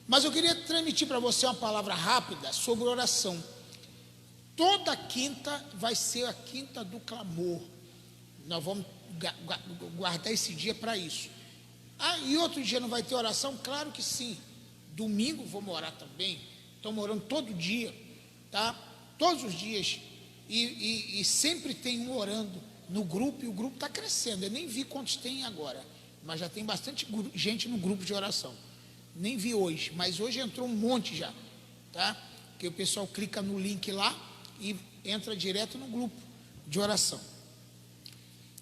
Mas eu queria transmitir para você uma palavra rápida sobre oração. Toda quinta vai ser a quinta do clamor. Nós vamos guardar esse dia para isso. E outro dia não vai ter oração? Claro que sim. Domingo vamos orar também. Estamos orando todo dia, tá? Todos os dias. E sempre tem um orando no grupo, e o grupo está crescendo. Eu nem vi quantos tem agora, mas já tem bastante gente no grupo de oração. Nem vi hoje, mas hoje entrou um monte já, tá? Que o pessoal clica no link lá e entra direto no grupo de oração.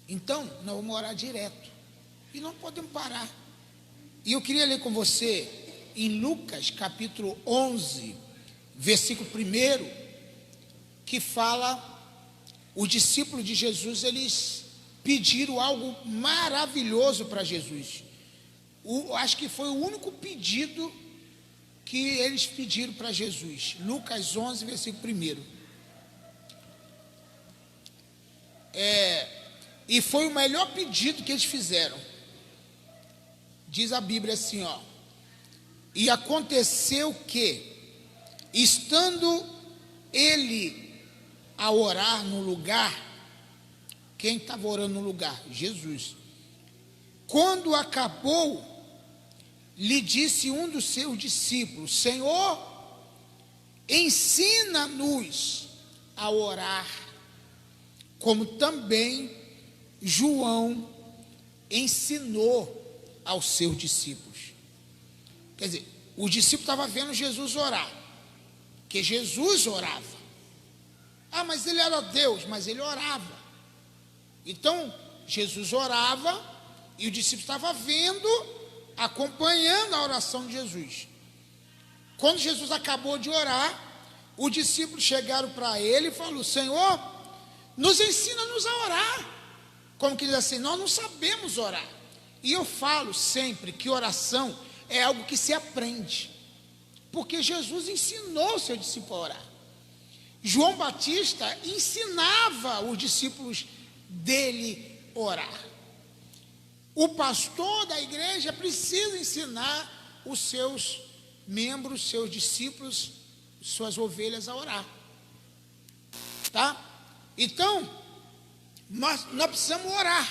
Então, nós vamos orar direto e não podemos parar. E eu queria ler com você em Lucas capítulo 11, versículo 1, que fala, os discípulos de Jesus, eles pediram algo maravilhoso para Jesus. Acho que foi o único pedido que eles pediram para Jesus. Lucas 11, versículo 1. E foi o melhor pedido que eles fizeram. Diz a Bíblia assim, ó. E aconteceu que, estando ele a orar no lugar, quem estava orando no lugar? Jesus. Quando acabou, lhe disse um dos seus discípulos: Senhor, ensina-nos a orar, como também João ensinou aos seus discípulos. Quer dizer, os discípulos estavam vendo Jesus orar, que Jesus orava. Mas ele era Deus, mas ele orava. Então, Jesus orava e o discípulo estava vendo, acompanhando a oração de Jesus. Quando Jesus acabou de orar, os discípulos chegaram para ele e falaram: Senhor, nos ensina-nos a orar. Como que diz assim, nós não sabemos orar. E eu falo sempre que oração é algo que se aprende, porque Jesus ensinou o seu discípulo a orar. João Batista ensinava os discípulos dele a orar. O pastor da igreja precisa ensinar os seus membros, seus discípulos, suas ovelhas a orar. Tá? Então, nós precisamos orar.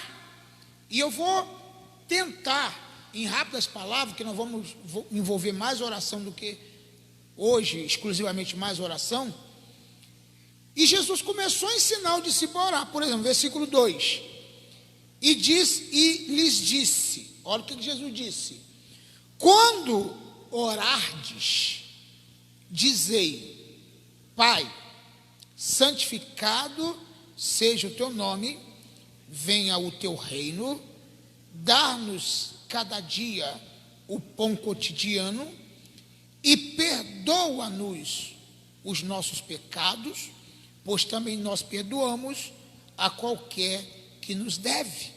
E eu vou tentar, em rápidas palavras, que nós vamos envolver mais oração do que hoje, exclusivamente mais oração. E Jesus começou a ensinar o discípulo a orar. Por exemplo, versículo 2. E lhes disse, olha o que Jesus disse: quando orardes, dizei: Pai, santificado seja o teu nome, venha o teu reino, dá-nos cada dia o pão cotidiano, e perdoa-nos os nossos pecados, pois também nós perdoamos a qualquer que nos deve.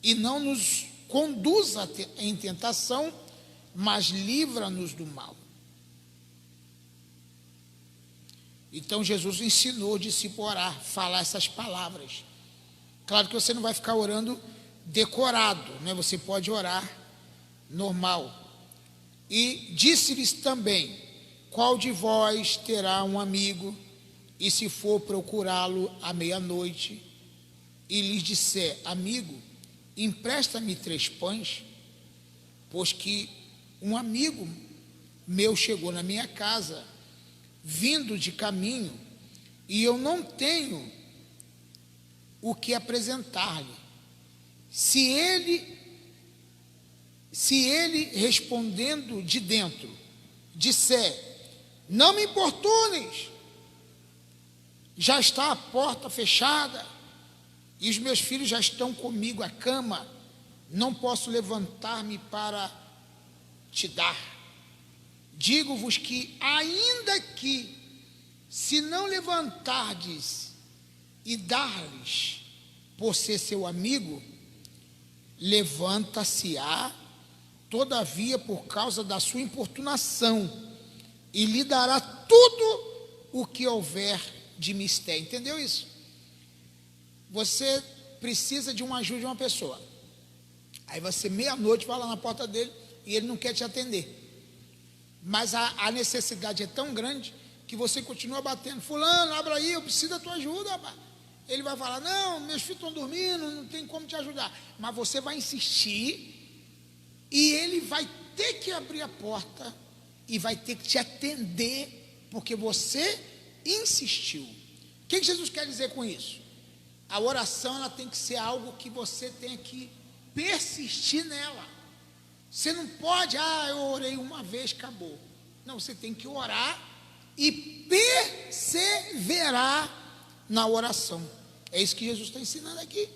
E não nos conduza em tentação, mas livra-nos do mal. Então Jesus ensinou o discípulo a orar, falar essas palavras. Claro que você não vai ficar orando decorado, né? Você pode orar normal. E disse-lhes também: qual de vós terá um amigo, e se for procurá-lo à meia-noite, e lhes disser: amigo, empresta-me 3 pães, pois que um amigo meu chegou na minha casa, vindo de caminho, e eu não tenho o que apresentar-lhe. Se ele respondendo de dentro disser: não me importunes, já está a porta fechada, e os meus filhos já estão comigo à cama, não posso levantar-me para te dar. Digo-vos que, ainda que, se não levantardes e dar-lhes, por ser seu amigo, levanta-se-á, todavia, por causa da sua importunação, e lhe dará tudo o que houver de mistério. Entendeu isso? Você precisa de uma ajuda de uma pessoa. Aí você, meia-noite, vai lá na porta dele e ele não quer te atender. mas a necessidade é tão grande que você continua batendo. Fulano, abra aí, eu preciso da tua ajuda, rapaz. Ele vai falar, não, meus filhos estão dormindo, não tem como te ajudar. Mas você vai insistir e ele vai ter que abrir a porta e vai ter que te atender, porque você insistiu. O que Jesus quer dizer com isso? A oração, ela tem que ser algo que você tem que persistir nela. Você não pode, eu orei uma vez, acabou. Não, você tem que orar e perseverar na oração. É isso que Jesus está ensinando aqui.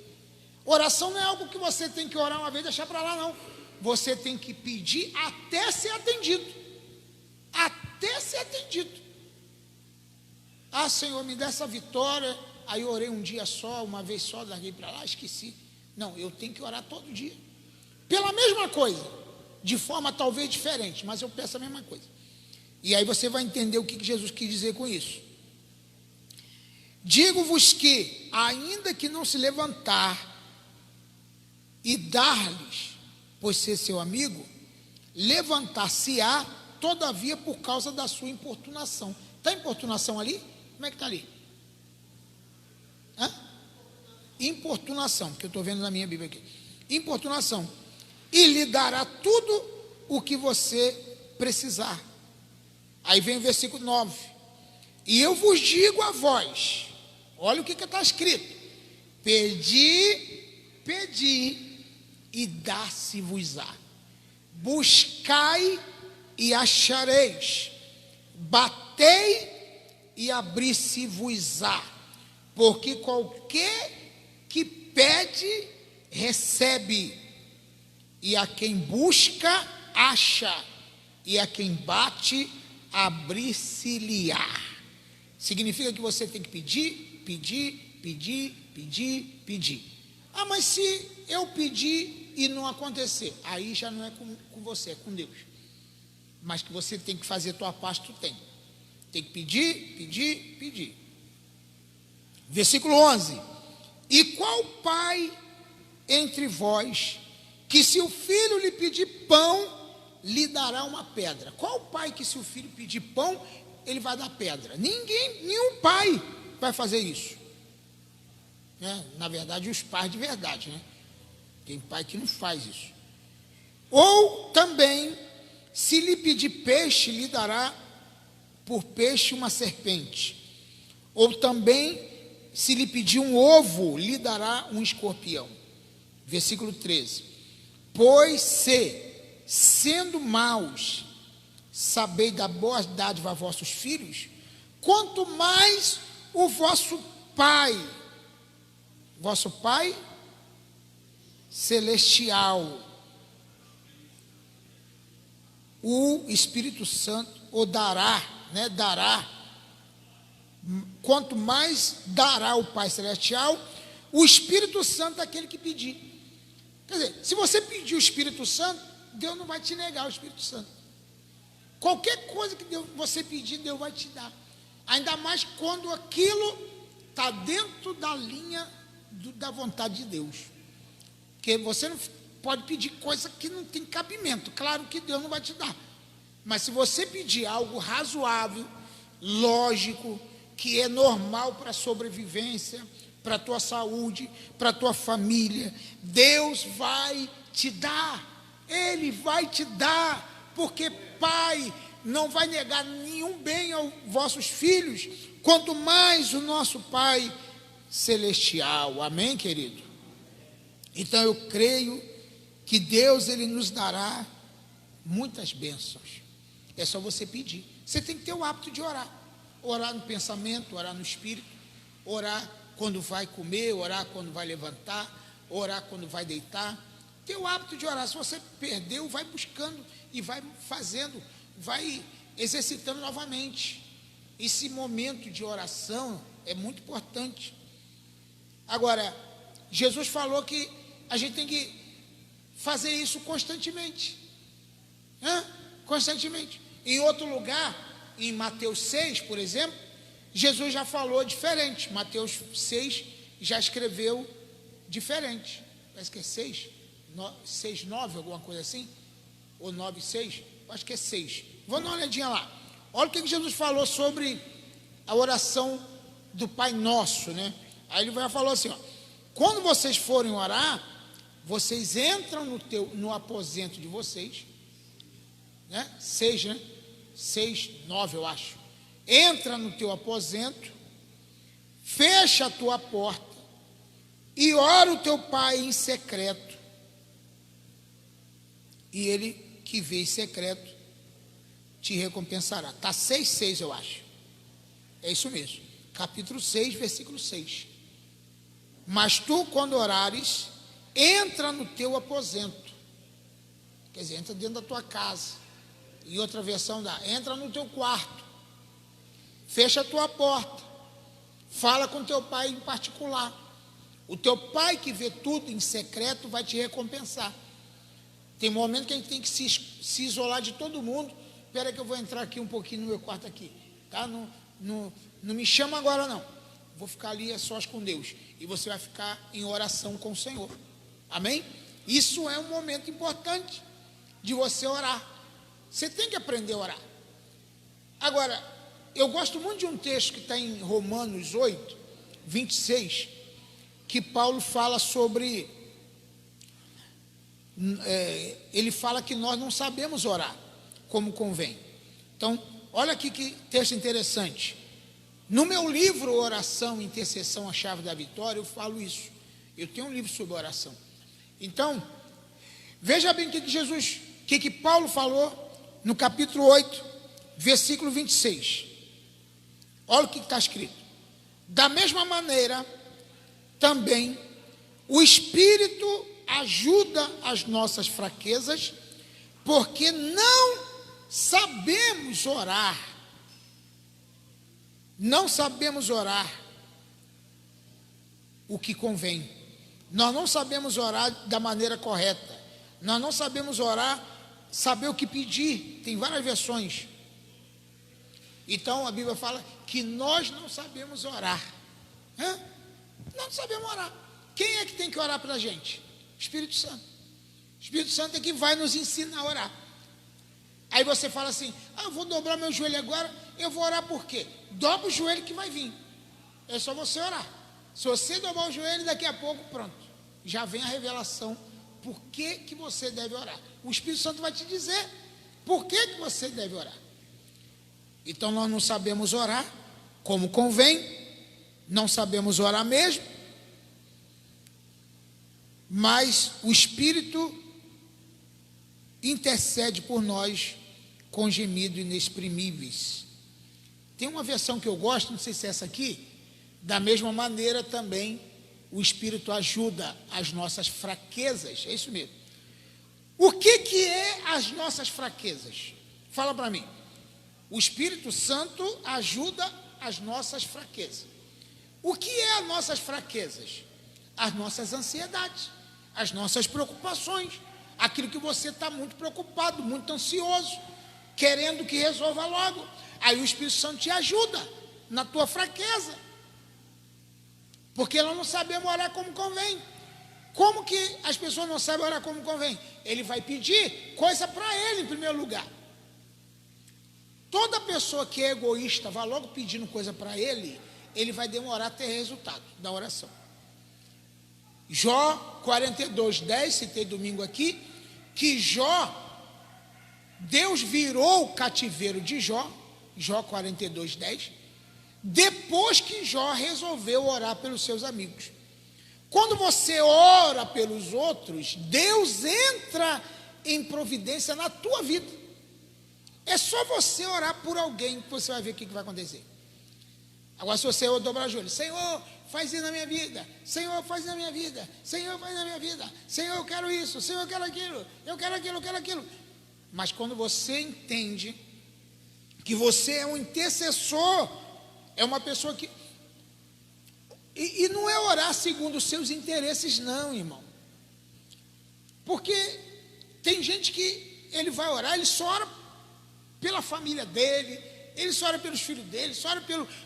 Oração não é algo que você tem que orar uma vez e deixar para lá, não. Você tem que pedir até ser atendido. Até ser atendido. Senhor, me dá essa vitória. Aí eu orei um dia só, uma vez só, larguei para lá, esqueci. Não, eu tenho que orar todo dia. Pela mesma coisa, de forma talvez diferente, mas eu peço a mesma coisa. E aí você vai entender o que Jesus quis dizer com isso. Digo-vos que, ainda que não se levantar e dar-lhes, pois ser seu amigo, levantar-se-á, todavia, por causa da sua importunação. Está importunação ali? Como é que está ali? Importunação, que eu estou vendo na minha Bíblia aqui. Importunação. E lhe dará tudo o que você precisar. Aí vem o versículo 9. E eu vos digo a vós, olha o que está escrito: pedi e dá-se-vos-á. Buscai e achareis. Batei e abri-se-vos-á. Porque qualquer que pede, recebe. E a quem busca, acha. E a quem bate, abrir-se-lhe-á. Significa que você tem que pedir, pedir, pedir, pedir, pedir. Mas se eu pedir e não acontecer, aí já não é com você, é com Deus. Mas que você tem que fazer a tua parte, tu tem. Tem que pedir, pedir, pedir. Versículo 11. E qual pai entre vós, que se o filho lhe pedir pão, lhe dará uma pedra? Qual pai que se o filho pedir pão, ele vai dar pedra? Nenhum pai vai fazer isso. Na verdade, os pais de verdade, né? Tem pai que não faz isso. Ou também, se lhe pedir peixe, lhe dará por peixe uma serpente. Ou também, se lhe pedir um ovo, lhe dará um escorpião. Versículo 13. Pois se, sendo maus, sabeis dar boas dádivas a vossos filhos, quanto mais o vosso Pai celestial, o Espírito Santo, o dará, quanto mais dará o Pai celestial, o Espírito Santo é aquele que pedir. Quer dizer, se você pedir o Espírito Santo, Deus não vai te negar o Espírito Santo. Qualquer coisa que você pedir, Deus vai te dar. Ainda mais quando aquilo está dentro da linha da vontade de Deus. Porque você não pode pedir coisa que não tem cabimento. Claro que Deus não vai te dar. Mas se você pedir algo razoável, lógico, que é normal para a sobrevivência, para a tua saúde, para a tua família, Deus vai te dar. Ele vai te dar, porque Pai não vai negar nenhum bem aos vossos filhos, quanto mais o nosso Pai celestial. Amém, querido? Então eu creio que Deus, Ele nos dará muitas bênçãos. É só você pedir. Você tem que ter o hábito de orar. Orar no pensamento, orar no espírito, orar quando vai comer, orar quando vai levantar, orar quando vai deitar. Ter o hábito de orar. Se você perdeu, vai buscando e vai fazendo, vai exercitando novamente. Esse momento de oração é muito importante. Agora, Jesus falou que a gente tem que fazer isso constantemente. Constantemente. Em outro lugar, em Mateus 6, por exemplo, Jesus já falou diferente. Mateus 6 já escreveu diferente. Parece que é 6, 9, alguma coisa assim. Ou 9, 6. acho que é 6. Vou dar uma olhadinha lá. Olha o que Jesus falou sobre a oração do Pai Nosso, né? Aí ele falou assim, ó, quando vocês forem orar, vocês entram no aposento de vocês, né? 6, né? 6, 9 eu acho. Entra no teu aposento, fecha a tua porta e ora o teu Pai em secreto. E ele que vê em secreto te recompensará. Está 6,6 eu acho. É isso mesmo. Capítulo 6, versículo 6. Mas tu, quando orares, entra no teu aposento. Quer dizer, entra dentro da tua casa. Em outra versão dá, entra no teu quarto. Fecha a tua porta. Fala com teu pai em particular. O teu pai que vê tudo em secreto vai te recompensar. Tem momento que a gente tem que se isolar de todo mundo. Espera que eu vou entrar aqui um pouquinho no meu quarto aqui. Tá? Não me chama agora não. Vou ficar ali a sós com Deus. E você vai ficar em oração com o Senhor. Amém? Isso é um momento importante de você orar. Você tem que aprender a orar. Agora, eu gosto muito de um texto que está em Romanos 8, 26, que Paulo fala sobre... ele fala que nós não sabemos orar como convém. Então, olha aqui que texto interessante. No meu livro Oração, Intercessão, a Chave da Vitória, eu falo isso. Eu tenho um livro sobre oração. Então, veja bem o que Paulo falou no capítulo 8, versículo 26. Olha o que está escrito. Da mesma maneira, também, o Espírito ajuda as nossas fraquezas, porque não sabemos orar. Não sabemos orar o que convém. Nós não sabemos orar da maneira correta. Nós não sabemos orar, saber o que pedir. Tem várias versões. Então a Bíblia fala que nós não sabemos orar. Não sabemos orar. Quem é que tem que orar para a gente? Espírito Santo. O Espírito Santo é que vai nos ensinar a orar. Aí você fala assim, eu vou dobrar meu joelho agora, eu vou orar por quê? Dobra o joelho que vai vir. É só você orar. Se você dobrar o joelho, daqui a pouco, pronto. Já vem a revelação por que você deve orar. O Espírito Santo vai te dizer por que você deve orar. Então nós não sabemos orar como convém, não sabemos orar mesmo, mas o Espírito intercede por nós com gemidos inexprimíveis. Tem uma versão que eu gosto, não sei se é essa aqui. Da mesma maneira também o Espírito ajuda as nossas fraquezas. É isso mesmo. O que é as nossas fraquezas? Fala para mim. O Espírito Santo ajuda as nossas fraquezas. O que é as nossas fraquezas? As nossas ansiedades, as nossas preocupações, aquilo que você está muito preocupado, muito ansioso, querendo que resolva logo. Aí o Espírito Santo te ajuda na tua fraqueza, porque nós não sabemos orar como convém. Como que as pessoas não sabem orar como convém? Ele vai pedir coisa para ele em primeiro lugar. Toda pessoa que é egoísta vai logo pedindo coisa para ele, ele vai demorar a ter resultado da oração. Jó 42:10, citei domingo aqui, que Deus virou o cativeiro de Jó 42:10, depois que Jó resolveu orar pelos seus amigos. Quando você ora pelos outros, Deus entra em providência na tua vida. É só você orar por alguém que você vai ver o que vai acontecer. Agora, se você dobrar o joelho, Senhor, faz isso na minha vida, Senhor, faz isso na minha vida, Senhor, faz na minha vida, Senhor, eu quero isso, Senhor, eu quero aquilo, eu quero aquilo, eu quero aquilo. Mas quando você entende que você é um intercessor, é uma pessoa que... E não é orar segundo os seus interesses, não, irmão. Porque tem gente que ele vai orar, ele só ora pela família dele, ele só ora pelos filhos dele, só ora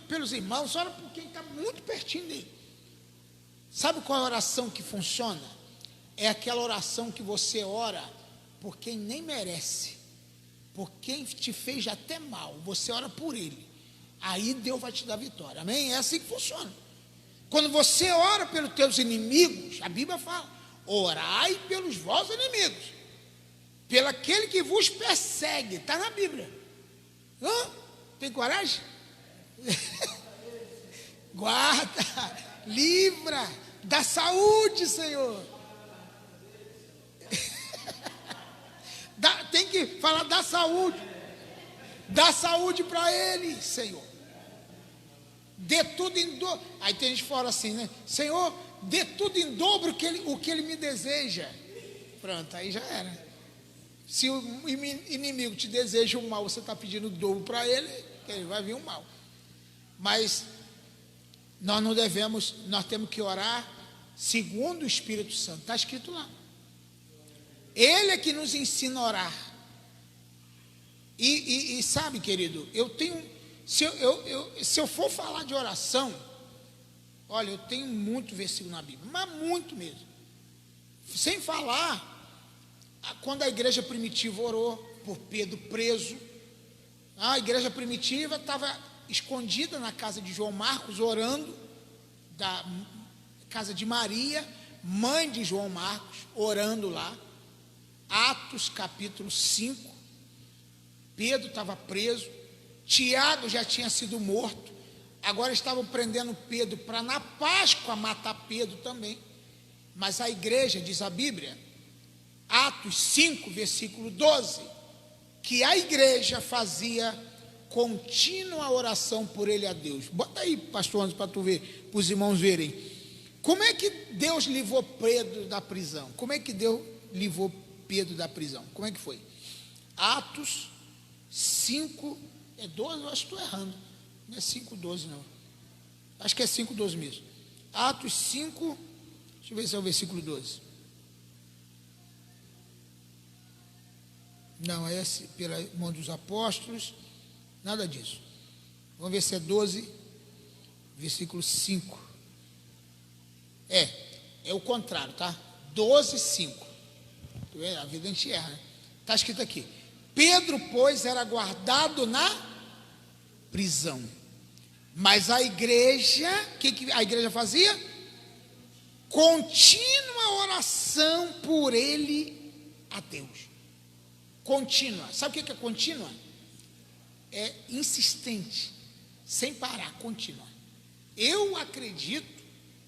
pelos irmãos, só ora por quem está muito pertinho dele. Sabe qual é a oração que funciona? É aquela oração que você ora por quem nem merece, por quem te fez até mal, você ora por ele, aí Deus vai te dar vitória, amém? É assim que funciona. Quando você ora pelos teus inimigos, a Bíblia fala, orai pelos vossos inimigos, pelo aquele que vos persegue, está na Bíblia. Tem coragem? Guarda, livra, dá saúde, Senhor. Tem que falar, dá saúde para ele, Senhor. Dê tudo em dobro. Aí tem gente fora assim, né? Senhor, dê tudo em dobro o que ele me deseja. Pronto, aí já era. Se o inimigo te deseja o mal, você está pedindo o dobro para ele vai vir o mal. Mas nós não devemos, nós temos que orar segundo o Espírito Santo. Está escrito lá. Ele é que nos ensina a orar. E sabe, querido, eu tenho, se eu for falar de oração, olha, eu tenho muito versículo na Bíblia, mas muito mesmo. Sem falar, quando a igreja primitiva orou por Pedro preso, a igreja primitiva estava escondida na casa de João Marcos, orando, da casa de Maria, mãe de João Marcos, orando lá. Atos capítulo 5, Pedro estava preso, Tiago já tinha sido morto, agora estavam prendendo Pedro para na Páscoa matar Pedro também. Mas a igreja, diz a Bíblia, Atos 5, versículo 12, que a igreja fazia contínua oração por ele a Deus. Bota aí, pastor Anderson, para tu ver, para os irmãos verem. Como é que Deus livrou Pedro da prisão? Como é que Deus livrou Pedro da prisão? Como é que foi? Atos 5, 12, eu acho que estou errando. Não é 5:12 não. Acho que é 5:12 mesmo. Atos 5, deixa eu ver se é o versículo 12. Não, é pela mão dos apóstolos, nada disso. Vamos ver se é 12, versículo 5. É o contrário, tá? 12, 5. A vida a gente erra, né? Está escrito aqui: Pedro, pois, era guardado na prisão, mas a igreja, o que a igreja fazia? Contínua oração por ele a Deus. Contínua. Sabe o que é contínua? É insistente, sem parar, contínua. Eu acredito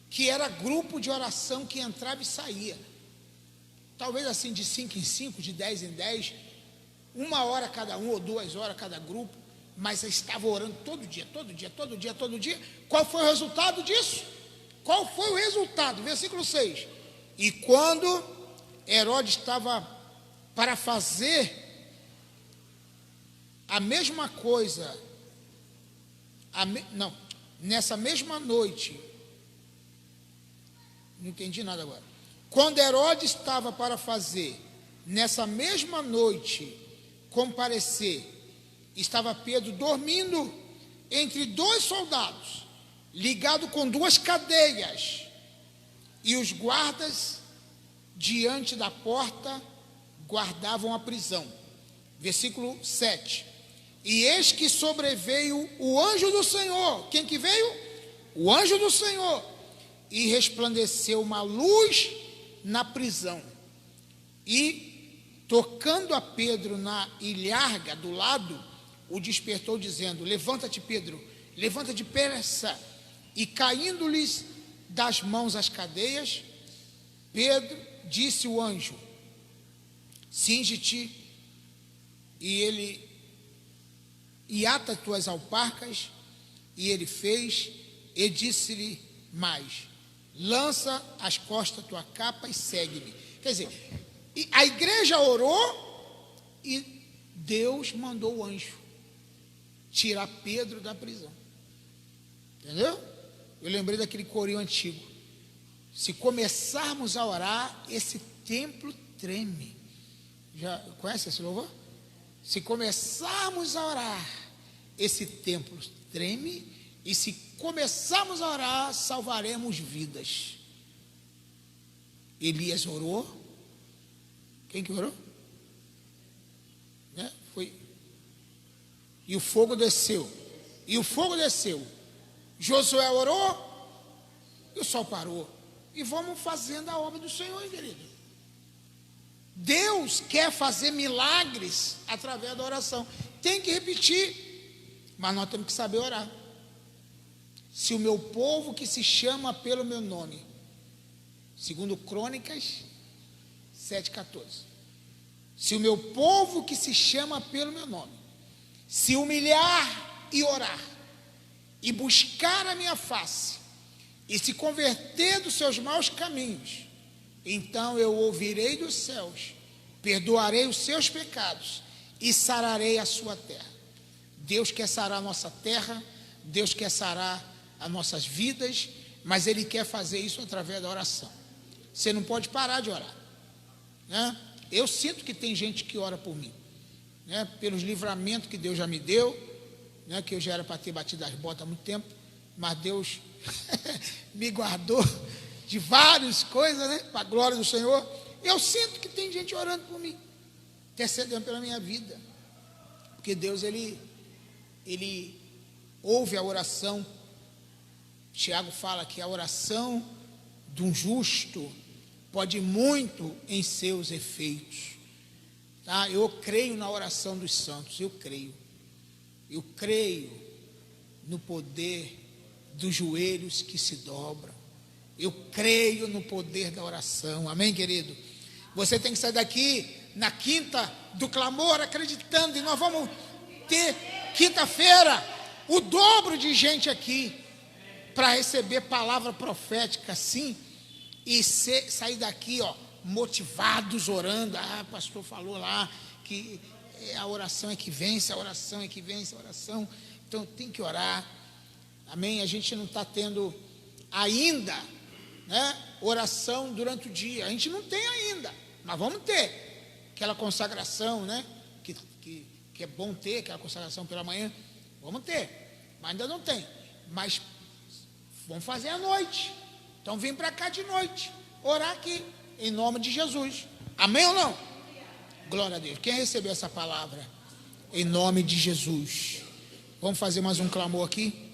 que era grupo de oração que entrava e saía. Talvez assim de 5 em 5, de 10 em 10, 1 hora cada um ou 2 horas cada grupo, mas estava orando todo dia. Qual foi o resultado disso? Qual foi o resultado? Versículo 6. E quando Herodes estava para fazer a mesma coisa, nessa mesma noite, não entendi nada agora. Quando Herodes estava para fazer, nessa mesma noite, comparecer, estava Pedro dormindo entre 2 soldados, ligado com 2 cadeias, e os guardas diante da porta guardavam a prisão. Versículo 7. E eis que sobreveio o anjo do Senhor. Quem que veio? O anjo do Senhor. E resplandeceu uma luz na prisão. E, tocando a Pedro na ilharga do lado, o despertou, dizendo: levanta-te, Pedro, levanta depressa. E caindo-lhes das mãos as cadeias, Pedro, disse o anjo: cinge-te e ata tuas alparcas. E ele fez, e disse-lhe mais: lança às costas tua capa e segue-me. Quer dizer, a igreja orou e Deus mandou o anjo tirar Pedro da prisão. Entendeu? Eu lembrei daquele corinho antigo: se começarmos a orar, esse templo treme. Já conhece esse louvor? Se começarmos a orar, esse templo treme. E se começarmos a orar, salvaremos vidas. Elias orou. Quem que orou? Né? Foi E o fogo desceu. E o fogo desceu. Josué orou e o sol parou. E vamos fazendo a obra do Senhor, querido. Deus quer fazer milagres através da oração. Tem que repetir, mas nós temos que saber orar. Se o meu povo que se chama pelo meu nome, segundo Crônicas 7,14. Se o meu povo que se chama pelo meu nome, se humilhar e orar, e buscar a minha face, e se converter dos seus maus caminhos, então eu ouvirei dos céus, perdoarei os seus pecados e sararei a sua terra. Deus quer sarar a nossa terra, Deus quer sarar as nossas vidas, mas Ele quer fazer isso através da oração. Você não pode parar de orar, né? Eu sinto que tem gente que ora por mim, né? Pelos livramentos que Deus já me deu, né? Que eu já era para ter batido as botas há muito tempo, mas Deus me guardou de várias coisas, né? Para a glória do Senhor. Eu sinto que tem gente orando por mim, intercedendo pela minha vida, porque Deus, Ele ouve a oração. Tiago fala que a oração de um justo pode muito em seus efeitos, tá? Eu creio na oração dos santos, eu creio no poder dos joelhos que se dobram, eu creio no poder da oração, amém, querido? Você tem que sair daqui na quinta do clamor acreditando, e nós vamos ter quinta-feira o dobro de gente aqui para receber palavra profética assim, e sair daqui, ó, motivados, orando. Ah, o pastor falou lá que a oração é que vence, a oração é que vence, a oração, então tem que orar, amém? A gente não está tendo ainda, né, oração durante o dia, a gente não tem ainda, mas vamos ter aquela consagração, né, que é bom ter aquela consagração pela manhã, vamos ter, mas ainda não tem, mas vamos fazer à noite. Então vem para cá de noite, orar aqui, em nome de Jesus. Amém ou não? Glória a Deus. Quem recebeu essa palavra? Em nome de Jesus. Vamos fazer mais um clamor aqui?